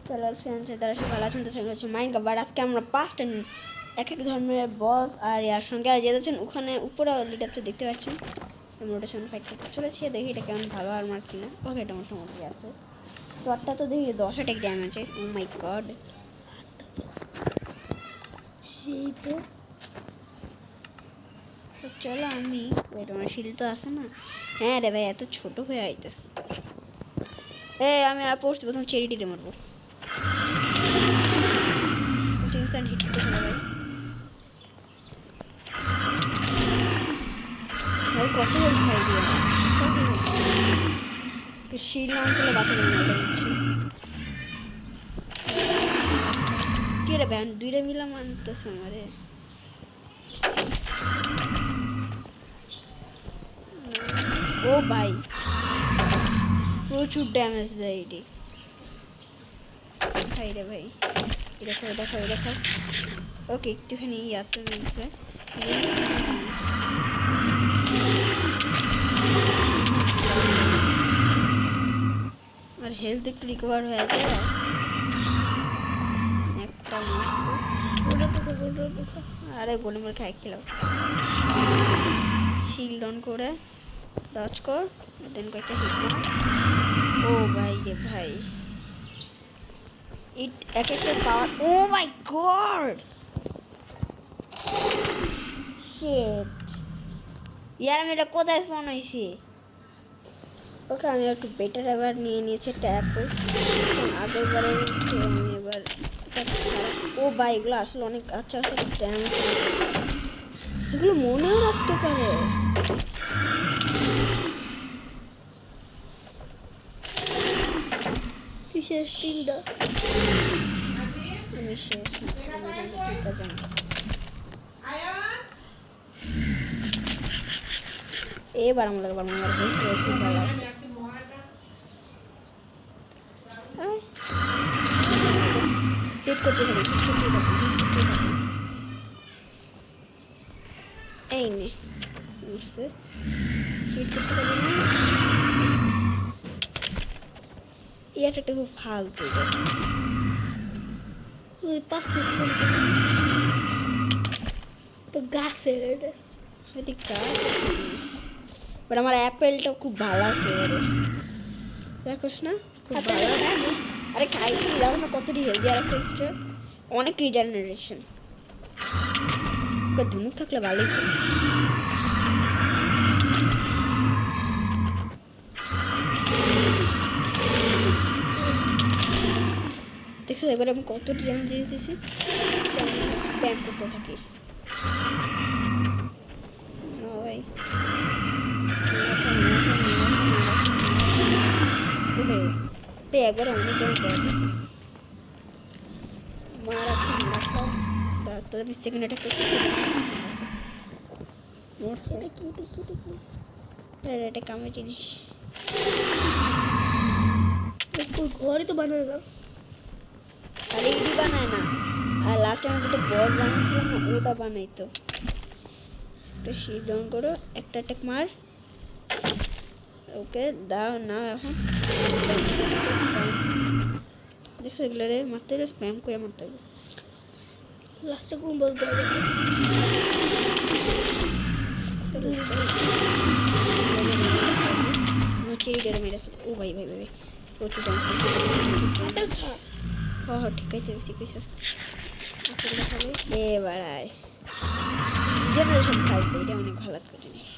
তাহলে তারা সব ভালো আছেন। তাছাড়া হচ্ছে মাইনক্রাফট। আজকে আমরা 5টা এক এক ধর্মের বস আর ইয়ার সঙ্গে আর যেতেছেন ওখানে উপরে লিডারটা দেখতে পাচ্ছেন। রোটেশন ফাইট করতে চলেছি, দেখি এটা কেমন ভালো আর্মার কিনা। ওকে, এটা মোটামুটি আছে। শটটা তো দেখি 10 attack damage. O my god, সেই তো। চলো আমি ওয়েট, আমার শিল তো আছে না। হ্যাঁ রে ভাই, এত ছোট হয়ে আইতেছে। আমি আর পড়ছি প্রথম চেরিটিতে মারবো। হিট করতে ভাই, ভাই কত হেল্প খাই দিয়ে শিল অন করলে বাঁচা যাবে না। এটা হচ্ছে কি রে ব্যান, দুইটা মিলা মানতেছে আমারে। ও ভাই প্রচুর ড্যামেজ দেয় এটি। ভাই রে ভাই, দেখো দেখো দেখো। ওকে, একটুখানি ইয়াতে মিলছে। আর হেলথ একটু রিকভার হয়ে যায়। একটা আরে গোলমোল খাই খেলাম। শিল্ড অন করে ডজ কর, দেন কয়েকটা হিট কর। ও ভাই রে ভাই, ইট এক একটা পাওয়ার। ও মাই গড, শিট ইয়ার, আমি এটা কোথায় স্পন হয়েছি? ওকে, আমি একটু বেটার এবার নিয়ে নিয়েছি ট্যাপ। আগের বারে আমি এবার ও ভাই, এগুলো আসলে অনেক আচ্ছা আচ্ছা ড্যামেজ, এগুলো মনেও রাখতে পারে। শেষ তিনটা আমি শেষ এবার আমার খুব ভালো আছে। এই নে উঠছে, হিট করতে পারবি না। এটা একটা খুব ফালতু। ওই 5 তো গাছের এটি গাছ, বাট আমার অ্যাপেলটা খুব ভালো আছে। দেখোস না খুব ভালো। আরে খাইছি, দেখো না কতটি হেলদি আর এক্সট্রা, অনেক রিজেনারেশন। ধনুক থাকলে ভালোই তো। দেখছো এবার আমি কতটি ড্যামেজ দিয়ে দিতেছি, স্প্যাম করতে থাকি। ভাই একবারে অনেক ড্যামেজ দেওয়া যায়। মারা খাও, তারপরে আমি সেকেন্ড অ্যাটাক করতে এটা কামের জিনিস। ঘরে তো বানানো না, আর এডি বানায় না। আর লাস্ট টাইম দুটো বস বানাচ্ছিলাম না, ওটা বানাইতো। তো শিট ডাউন করো, একটা অ্যাটাক মার। ওকে দাও না, এখন দেখছো এগুলো রে মারতে হলে স্প্যাম করে মারতে হবে। লাস্টে কোন বলতে হবে চেরিটারে মেরে ফেলে। ও ভাই ভাই ভাই প্রচুর ডান্স। হ্যাঁ ঠিক আছে ঠিক আছে। এবার আয় জেনারেশন 5, এটা অনেক ভালো একটা জিনিস।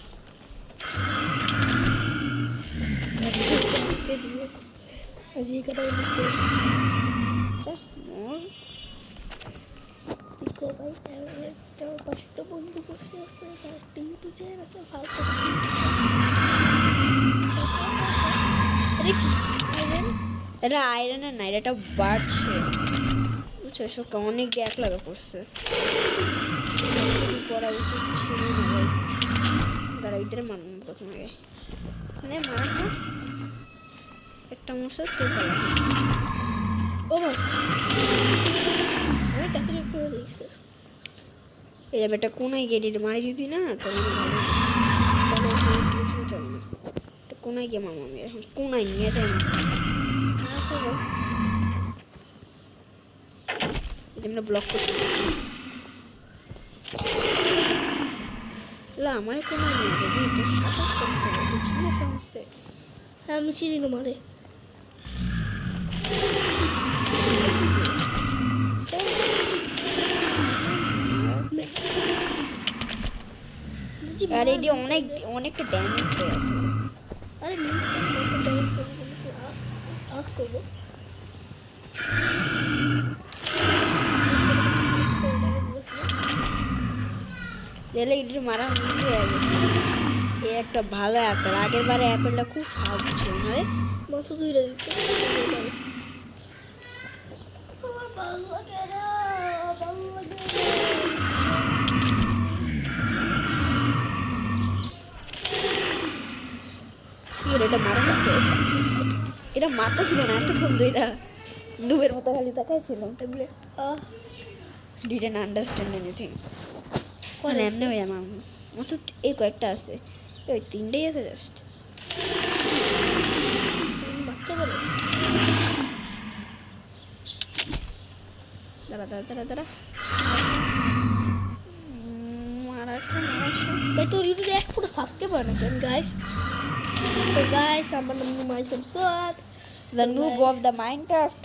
বন্ধু বসে আছে, একটা ইউটিউব চ্যানেল আছে ভালো। এটা আয়রনের না, এটা বাড়ছে বুঝছো। শোকা অনেক গ্যাক লাগা পড়ছে, পড়া উচিত ছিল না ভাই। দাঁড়া ইটারে মারলাম প্রথমে আগে, মানে মারবো একটা মশা তো ভালো। ও ভাই আমি তাকে করে দিয়েছি। এই আমি একটা কোনায় গেড়ি মারি যদি না তাহলে ভালো, তাহলে কিছু যাবে না। কোনায় গিয়ে মামা আমি এখন কোনায় নিয়ে যাই না। এই যে আমরা ব্লক করতে আমার কোনো নিয়ে যাবি তো সাহস করতে হবে তো ছিল সমস্যা আমি চিনি তোমারে আর এটি অনেকটা ড্যামেজ দেয় আরে আউট করবো রেলে এটির মারা মিস হয়ে গেছে এ একটা ভালো অ্যাপেল আগের বারে অ্যাপেলটা খুব ফালতু ছিল না রে মাত্র 2টা দিচ্ছে আমার ভালো লাগে না ভালো লাগে এটা মারা যাচ্ছে এটা মারতে ছিল না এতক্ষণ তো এটা ডুবের মতো খালি তাকাইছিল ডিডেন্ট আন্ডারস্ট্যান্ড এনিথিং মানে এমনি হয়ে আমার মতো এই কয়েকটা আছে ওই 3টেই আছে জাস্ট মারতে পারে দাঁড়া দাঁড়া দাঁড়া দাঁড়া মারাটা ভাই তোর ইউটিউবে 1 ফুট সাবস্ক্রাইবার না কেন গাইস তো গাইস আমার নাম মাইসেল সোয়াদ the noob of the Minecraft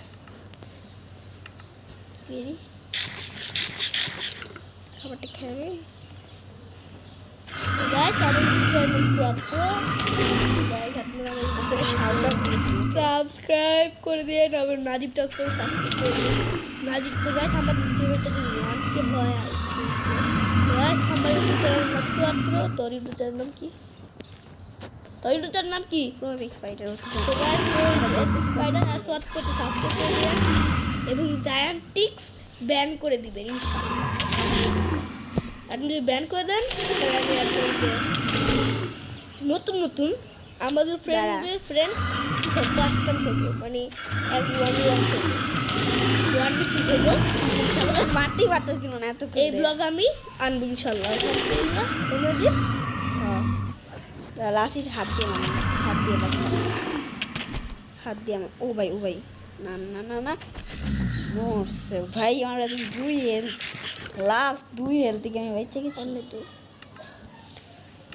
কেরি খাবারটা খাবে গাইস আমার চ্যানেল সোয়াদ গাইস আপনারা করে শাউট সাবস্ক্রাইব করে দিয়ে আমার নাজিব টককে সাবস্ক্রাইব করে দিন নাজিব তো গাইস আমার চ্যানেলটা যদি 1 কে হয় গাইস আমার ইউটিউব চ্যানেল নাম সোয়াদ প্রো তোর ইউটিউব চ্যানেল নাম কি তোর ইউটিউব চ্যানেল নাম কি প্রো স্পাইডার তো গাইস স্পাইডার আর সোয়াদ প্রো সাবস্ক্রাইব করে দিন এবং জায়ান্টিক্স ব্যান করে দিবেন ইনশাআল্লাহ আপনি যদি ব্যান করে দেন তাহলে আমি আপনাকে নতুন নতুন আমাদের ফ্রেন্ড সব কাস্টম করবো মানে এক 1v1 করবো 1v2 করবো ইনশাআল্লাহ মারতেই পারতেছিল না এত এই ব্লগ আমি আনবো ইনশাআল্লাহ আলহামদুলিল্লাহ অনুদীপ লাস্টের হাত দিয়ে মানে হাত দিয়ে আমার ও ভাই না না না না মরছে ভাই আমরা 2 হেলথ লাস্ট 2 হেলথ থেকে আমি বেঁচে গেছি অনেক তো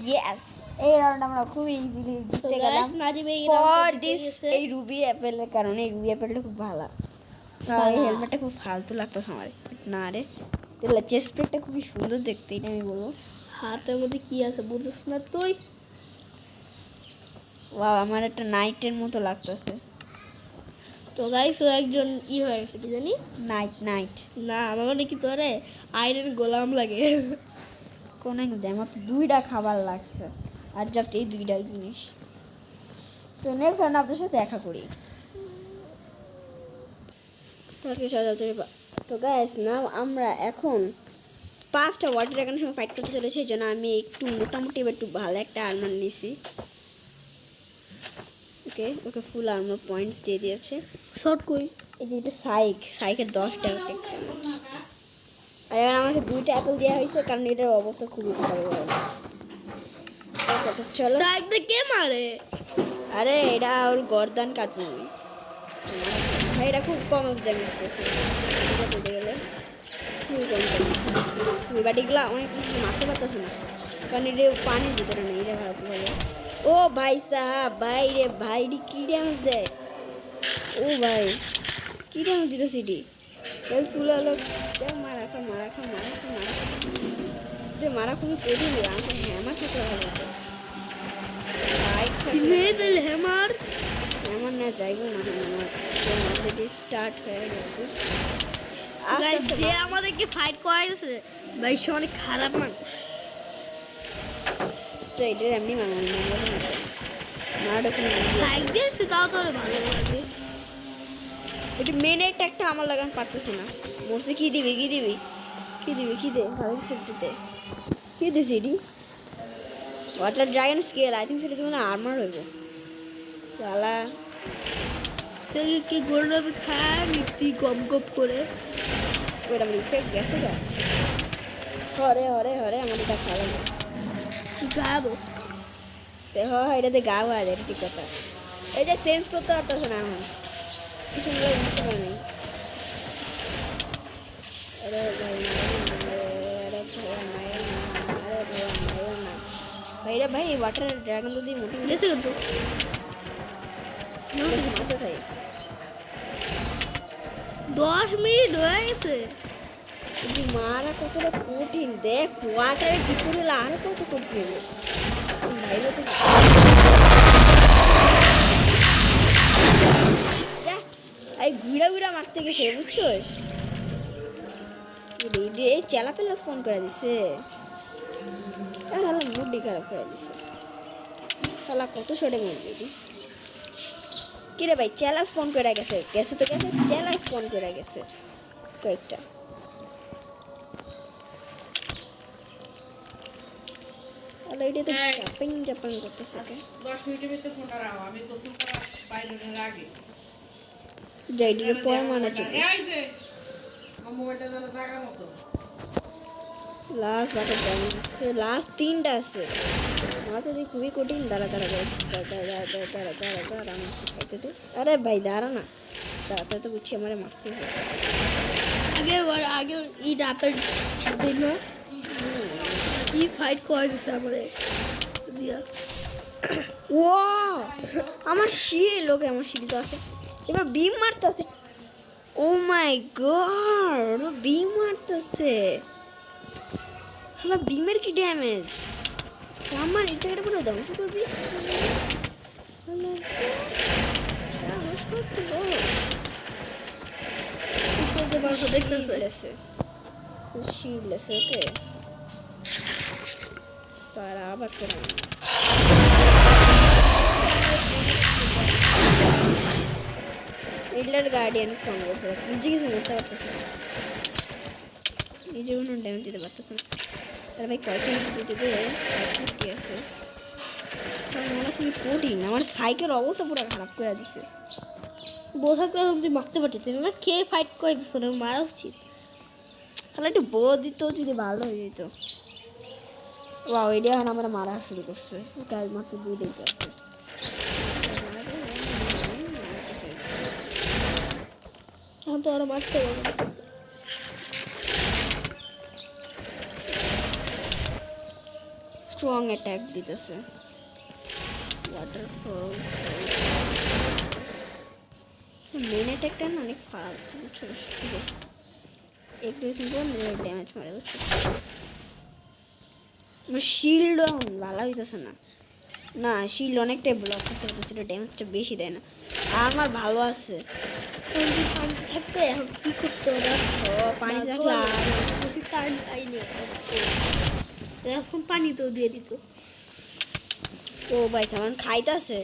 ইয়েস এই রাউন্ড আমরা খুব ইজিলি জিতে গেলাম নাজিব এই ফর দিস এই রুবি অ্যাপেলের কারণে এই রুবি অ্যাপেলটা খুব ভালো এই হেলমেটটা খুব ফালতু লাগতেছে আমার না রে এটা চেস্ট প্লেটটা খুবই সুন্দর দেখতে এটা আমি বলবো হাতের মধ্যে কি আছে বুঝছ না তুই ওয়াও আমার একটা নাইটের মতো লাগতেছে তো গাইস ও একজন হয়ে গেছে কি জানি নাইট না আমার মানে কি তোরে আয়রন গোলাম লাগে কোন একদম আমার তো 2টা খাবার লাগছে আর জাস্ট এই 2টা জিনিস তো নেক্সট রাউন্ড আপনাদের সাথে দেখা করি তো গাইস না আমরা এখন 5টা ওয়াটার ড্রাগনের সঙ্গে ফাইট করতে চলেছি এই জন্য আমি একটু মোটামুটি একটু ভালো একটা আর্মার নিছি ওকে ফুল আর্মার পয়েন্ট দিয়ে দিয়েছে শর্ট কই এই যে এটা সাইকের 10 টাকা আর এবার আমাকে 2টা অ্যাপেল দেওয়া হয়েছে কারণ এটার অবস্থা খুবই ভালো চলো সাইকেল কে মারে আরে এটা ওর গর্দান কাটবে ভাই এটা খুব কম ড্যামেজ করছে বলতে গেলে খুবই কম বাটিগুলা অনেক কিছু মারতে পারতেছে না কারণ এটা পানির ভিতরে নেই রে ভালো ও ভাই সাহাব ভাই রে কি ড্যামেজ দেয় ও ভাই কি ড্যামেজ দিতেছে এটি ফুল হলো মারা খুবই কঠিন আমাকে হ্যামার খেতে ভালো হ্যামার এমন না যাইব না অলরেডি স্টার্ট হয়ে গেছে যে আমাদেরকে ফাইট করাইছে ভাই সে অনেক খারাপ মানুষ তো এটার এমনি মারাটা কোনো সাইড দিয়েছে তাও তোর ভালো লাগে এটা মেন একটা আমার লাগান পারতেছে না মরছে কি দিবি দে ভালো সেটতে কি দিছি এটি water dragon scale I think সেটা তোমার আর্মার হইব চালা তুই কি গোলরবি খায় মিষ্টি গপ গপ করে ওটা আমার ইফেক্ট গেছে গা হরে আমার এটা খাওয়া না গাবো এটাতে গা হওয়া যায় ঠিক কথা এই যে চেঞ্জ করতে পারতেছে না এখন কিছু বুঝতে পারি নাই ওয়াটার ড্রাগন যদি মোটিং গেছে কিন্তু কোথায় 10 মিনিট হয়ে গেছে। কিন্তু মারা কতটা কঠিন দেখ, ওয়াটারের ভিতরে এলে আরো কত কঠিন ভাইলে তো যা, এই ঘুরা ঘুরা মারতে গেছে বুঝছোস, এই চেলা পেলা স্পন করে দিছে আর আল্লাহ মুডি খারাপ করে দিছে, শালা কত শটে মেরে দিস। কিরে ভাই চেলা স্পন করে গেছে গেছে তো গেছে, চেলা স্পন করে গেছে কয়েকটা। অলরেডি তো জাম্পিং জাম্পিং করতেছে কে 10 মিনিটের ভিতরে ফোনটা রাখো, আমি গোসল করা বাইরের আগে যাইডিকে পয় মানে চলে এই যে আমার মোবাইলটা যেন জায়গা মতো লাস্ট বাটে আছে, লাস্ট 3টা আছে। আমার তো দেখি খুবই কঠিন। দাঁড়া দাঁড়া দাঁড়া দাঁড়া দাঁড়া দাঁড়া আমি খাইতে দে। আরে ভাই দাঁড়া না, দাঁড়াতে তো বুঝছি আমারে মারতে হবে। আগের ইট আপেল দিন কি ফাইট করে দিছে আমারে দিয়া। ওয়াও আমার শিল, ওকে আমার শিল তো আছে। এবার বিম মারতেছে, ও মাই গড ও বিম মারতেছে। হ্যালো বিমের কি ড্যামেজ, আমার এটাকে পুরো ধ্বংস করবি। সাহস করতে দেখতেছে শিল আছে ওকে, তারা আবার কেন মিডলার গার্ডিয়ান স্পন করছে, নিজে কিছু করতে পারতেছে না, নিজে কোনো ড্যামেজ দিতে পারতেছে না। আরে ভাই কয়টা দিতে দে, কি আছে আমার খুবই কঠিন। আমার সাইকেল অবস্থা পুরো খারাপ করে দিছে। বোঝাতে তুমি মারতে পারতে না, কে ফাইট করে দিছ না, মারা উচিত। তাহলে একটু বউ দিত যদি ভালো হয়ে যেত। ওয়াও এটা এখন আমরা মারা শুরু করছে, তাই মাত্র 2 দিতে আছে। এখন তো ওরা মারতে পারবে না। স্ট্রং অ্যাটাক দিতেছে, ওয়াটারফল মেন অ্যাটাকটা না অনেক ফাল বুঝছো, একটু সিম্পল ড্যামেজ মারে বুঝছো। আমার শিল্ড ভালো হইতেছে না, না শিল্ড অনেকটাই ব্লক করতে হইতেছে, এটা ড্যামেজটা বেশি দেয় না। আর আমার ভালো আছে পানি থাকতে এখন কি করতে হবে, ও পানি থাকলে আর বেশি টাইম পাইনি, এখন পানি তো দিয়ে দিত। ও ভাই সামান খাইতেছে,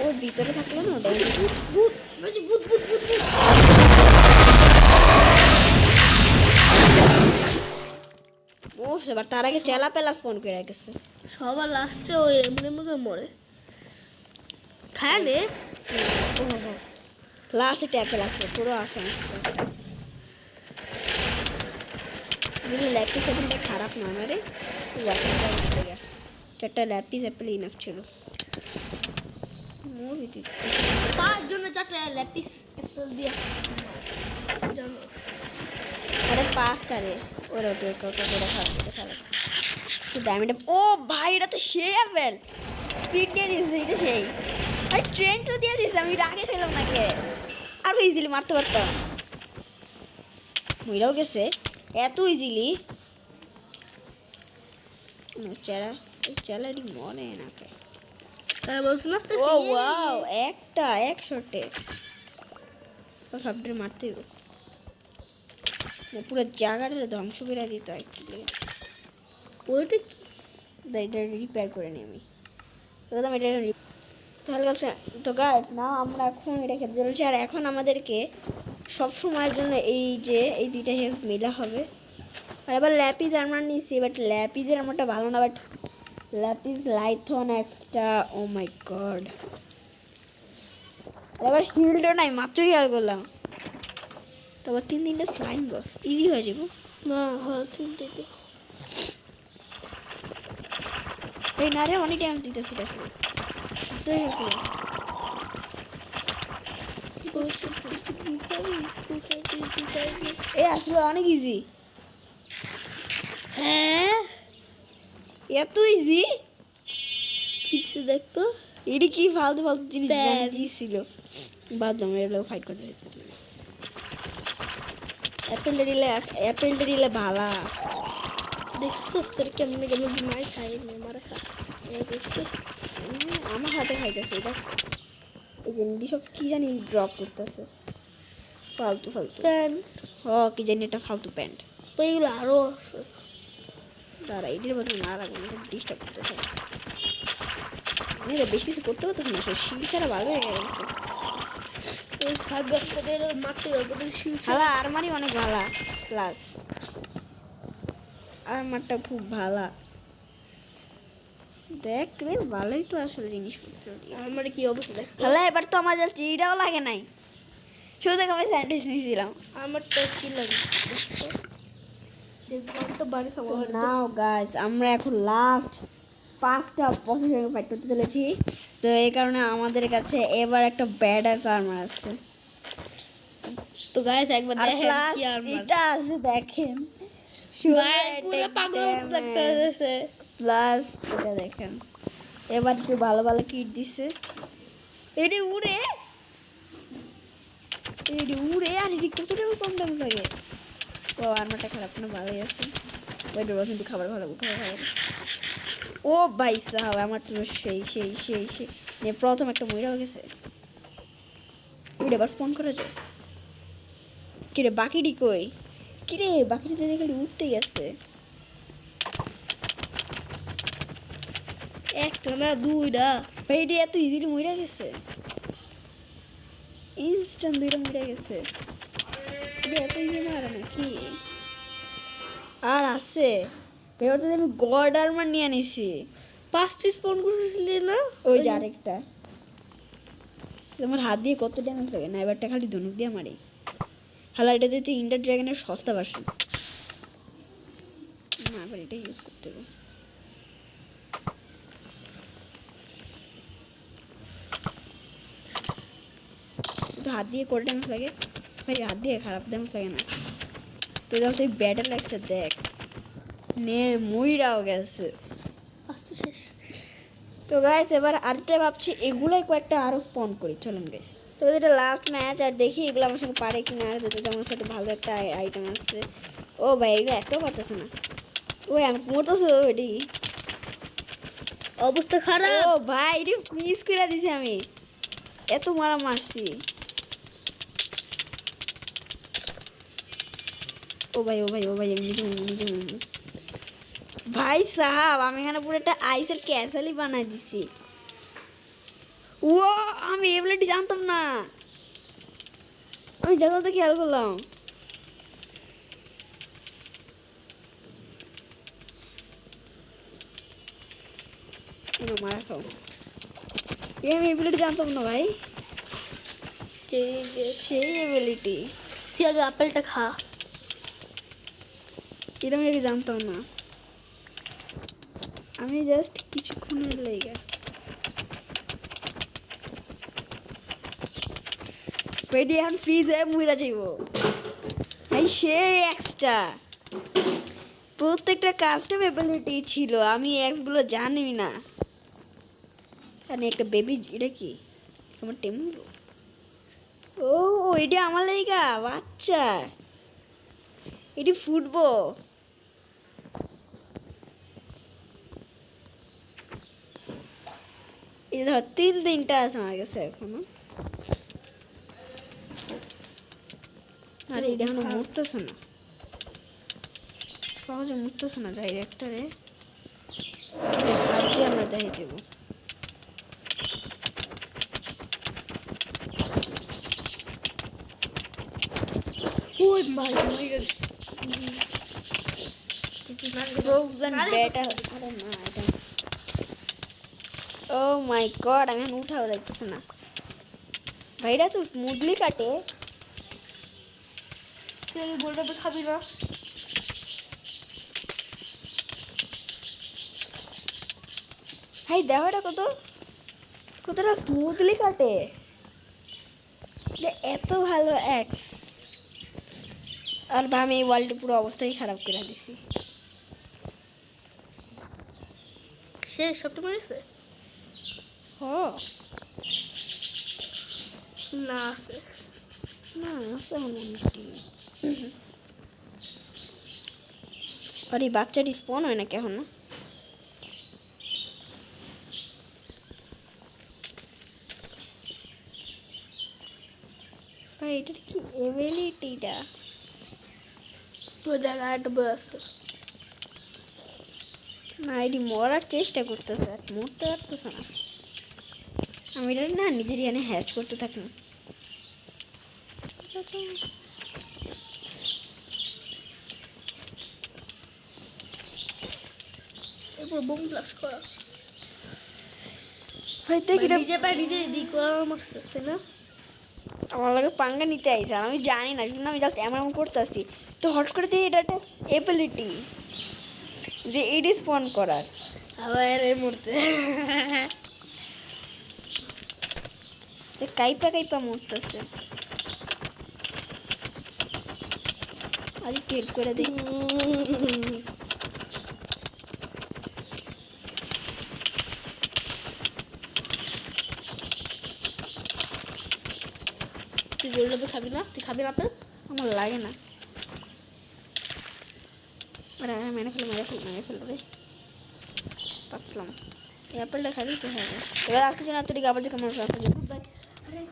ওর ভিতরে থাকলো না ড্যামেজ ভূত বলছি, ভূত ভূত ভূত ভূত। মরছে, এবার তার আগে চেলা পেলা স্পন করে গেছে। সবার লাস্টে ওই এমনি মধ্যে মরে খায় নে। লাস্টে ট্যাকেল আছে পুরো আছে। ল্যাপিস অ্যাপেলটা খারাপ না আমারে, চারটা ল্যাপিস অ্যাপেল ইনাফ ছিল। তার জন্য 4টা ল্যাপিস অ্যাপেল দিয়া জানো। আরে 5টা রে, ওরা তো কত করে খারাপ ডায়মন্ড। ও ভাই এটা তো সেই অ্যাপেল, স্পিড দিয়ে দিয়েছে এটা সেই, আর স্ট্রেংথ তো দিয়ে দিয়েছে। আমি রাগে খেলাম নাকি আর ইজিলি মারতে পারতাম, মইরাও গেছে এত ইজিলি। চেরা চেলারি মরে নাকে, তারা বলছ না ও ওয়াও একটা এক শটে সবটা মারতে হবে, পুরো জায়গাটা ধ্বংস করে দিত একটু। ওইটা কি এটা রিপেয়ার করে নিই আমি, একদম এটা তাহলে তো গাইস না আমরা এখন এটা খেতে চলছি। আর এখন আমাদেরকে সব সময়ের জন্য এই যে এই 2টা হেলথ মেলা হবে। আর এবার ল্যাপিস আমরা নিচ্ছি, বাট ল্যাপিসের আমারটা ভালো না, বাট ল্যাপিস লাইথন এক্সট্রা, ও মাই গড। আর এবার শিল্ডও নাই, মাত্র খেয়াল করলাম। তারপর 3টা স্লাইম বস ইজি হয়ে যাবো না, হ্যাঁ 3টা এই না রে, অনেক ড্যামেজ দিতেছি দেখো। এ আসলে অনেক ইজি। হ্যাঁ এত ইজি খিচ্ছে দেখতো এটি কি ফালতু ফালতু জিনিস Bad. দিয়েছিল বাদ দাম এর লোক ফাইট করতে যেত অ্যাপেলটা দিলে ভালা দেখছো তোর কেমনে কেমন মার খাই মারা খা দেখছো আমার হাতে খাইতেছে এটা এই যে সব কি জানি ড্রপ করতেছে ফালতু ফালতু প্যান কি জানি এটা ফালতু প্যান্ট তো এগুলো আরো আছে দাঁড়া এটির মধ্যে না রাখবো এটা ডিস্টার্ব করতেছে আমি তো বেশ কিছু করতে পারতেছি না সে শিল ছাড়া ভালো হয়ে গেছে এই সাইবার মারতে হবে তো শিল ভালা আরমারি অনেক ভালা প্লাস আরমারটা খুব ভালা দেখ রে ভালোই তো আসলে জিনিসপত্র আমার কি অবস্থা দেখ ভালা এবার তো আমার জাস্ট চিড়াও লাগে নাই শুধু দেখ আমি স্যান্ডউইচ নিয়েছিলাম আমারটা কি লাগে যে ঘন্টা বাড়ি সামনে নাও গাইস আমরা এখন লাস্ট 5টা বসের সঙ্গে ফাইট করতে চলেছি তো এই কারণে আমাদের কাছে এবার একটা ব্যাড অ্যাস আর্মার আছে তো গাইস একবার আর দেখেন প্লাস কি আর এটা আছে দেখেন গাইস পুরো পাগল লাগতেছে প্লাস এটা দেখেন এবার একটু ভালো ভালো কিট দিছে এটি উড়ে আর এটি কতটা কম দাম লাগে তো আর্মারটা খারাপ না ভালোই আছে ওই ডোবা কিন্তু খাবার ও ভাই সাহাব আমার তো সেই প্রথম একটা মহিলা হয়ে গেছে ওইটা আবার স্পন করা যায় কিরে বাকিটি কই কিরে বাকিটি তো দেখে উঠতেই আছে একটা না দুইটা ভাই এটি এত ইজিলি মরে গেছে ইনস্ট্যান্ট 2টা মরে গেছে এটি এত ইজি মারা নাকি আর আছে এবার তো আমি গড আর্মার নিয়ে নিছি 5টি স্পন করেছিলি না ওই যে আরেকটা আমার হাত দিয়ে কত ড্যামেজ লাগে না এবারটা খালি ধনুক দিয়ে মারি হালা এটা দিতে ইন্ডার ড্রাগনের সস্তা ভার্সন না এবার এটা ইউজ করতে হবে তো হাত দিয়ে করে ড্যামেজ লাগে ভাই হাত দিয়ে খারাপ ড্যামেজ লাগে না তো তাহলে তুই ব্যাটার লাইক্সটা দেখ নে মইরাও গেছে আস্তে শেষ তো গাইস এবার আরেকটা ভাবছি এগুলাই কয়েকটা আরও স্পন করি চলুন গাইস তো এটা লাস্ট ম্যাচ আর দেখি এগুলো আমার সঙ্গে পারে কি না যদি আমার সাথে ভালো একটা আইটেম আছে ও ভাই এগুলো একটাও পারতেছে না ওই আমি মরতেছো এটি অবস্থা খারাপ ও ভাই এটি মিস করে দিছি আমি এত মারা মারছি ও ভাই আমি নিজে ভাই সাহাব আমি এখানে পুরো একটা আইসের ক্যাসেলই বানাই দিছি ও আমি এবিলিটি জানতাম না আমি যখন তো খেয়াল করলাম মারা খাও আমি এবিলিটি জানতাম না ভাই সেই এবিলিটি তুই আগে আপেলটা খা এটা আমি আগে জানতাম না আমি জাস্ট কিছুক্ষণের লেগে পেডি এখন ফ্রিজ হয়ে মুইরা যাইব ভাই সে এক্সট্রা প্রত্যেকটা কাস্টম এবিলিটি ছিল আমি এগুলো জানি না এখানে একটা বেবি এটা কি আমার টেমুল ও এটা আমার লেগা বাচ্চা এটি ফুটবো এই ধর 3টা আছে আমার কাছে এখনো আরে এটা এখনো মরতেছে না সহজে মরতেছে না যাই একটা রে হাতে আমরা দেখাই দেবো ওই ভাই ফ্রোজেন ব্যাটার আরে না এটা ও মাই গড আমি এখন উঠাও দেখতেছি না ভাইরা তো স্মুথলি কাটে তুই গোলটা তো খাবি না ভাই দেখাটা কতটা স্মুথলি কাটে এত ভালো এক্স আর ভাই আমি এই ওয়ার্ল্ডের পুরো অবস্থাই খারাপ করে দিছি শেষ সবটা মনে আছে হ না আছে না আছে অনেকটি আর এই বাচ্চাটি স্পন হয় না কেন না ভাই এটা কি এবিলিটিটা ওই জায়গায় একটা বই আছে না এটি মরার চেষ্টা করতেছে আর মরতে পারতেছে না আমি এটা না নিজের এখানে হ্যাচ করতে থাকলাম এরপর বোম ব্লাস্ট করা ভাই দেখি না নিজে পায় নিজে দিক মারছে তাই না আমার লাগে পাঙ্গা নিতে আইসা আমি জানি না শুনে আমি জাস্ট এমন করতেছি তো হট করে দিয়ে এটা একটা এবিলিটি যে এডি স্পন করার আবার এই মুহূর্তে কাইপা কাইপা মরতেছে আর একটু হেল্প করে দিই তুই জোরে খাবি না তুই খাবি না আপেল আমার লাগে না আরে মেরে ফেলো রে পাচ্ছিলাম এই অ্যাপেলটা খাবি তো হবে এবার আসতে জন্য তুই আবার যে কেমন আরে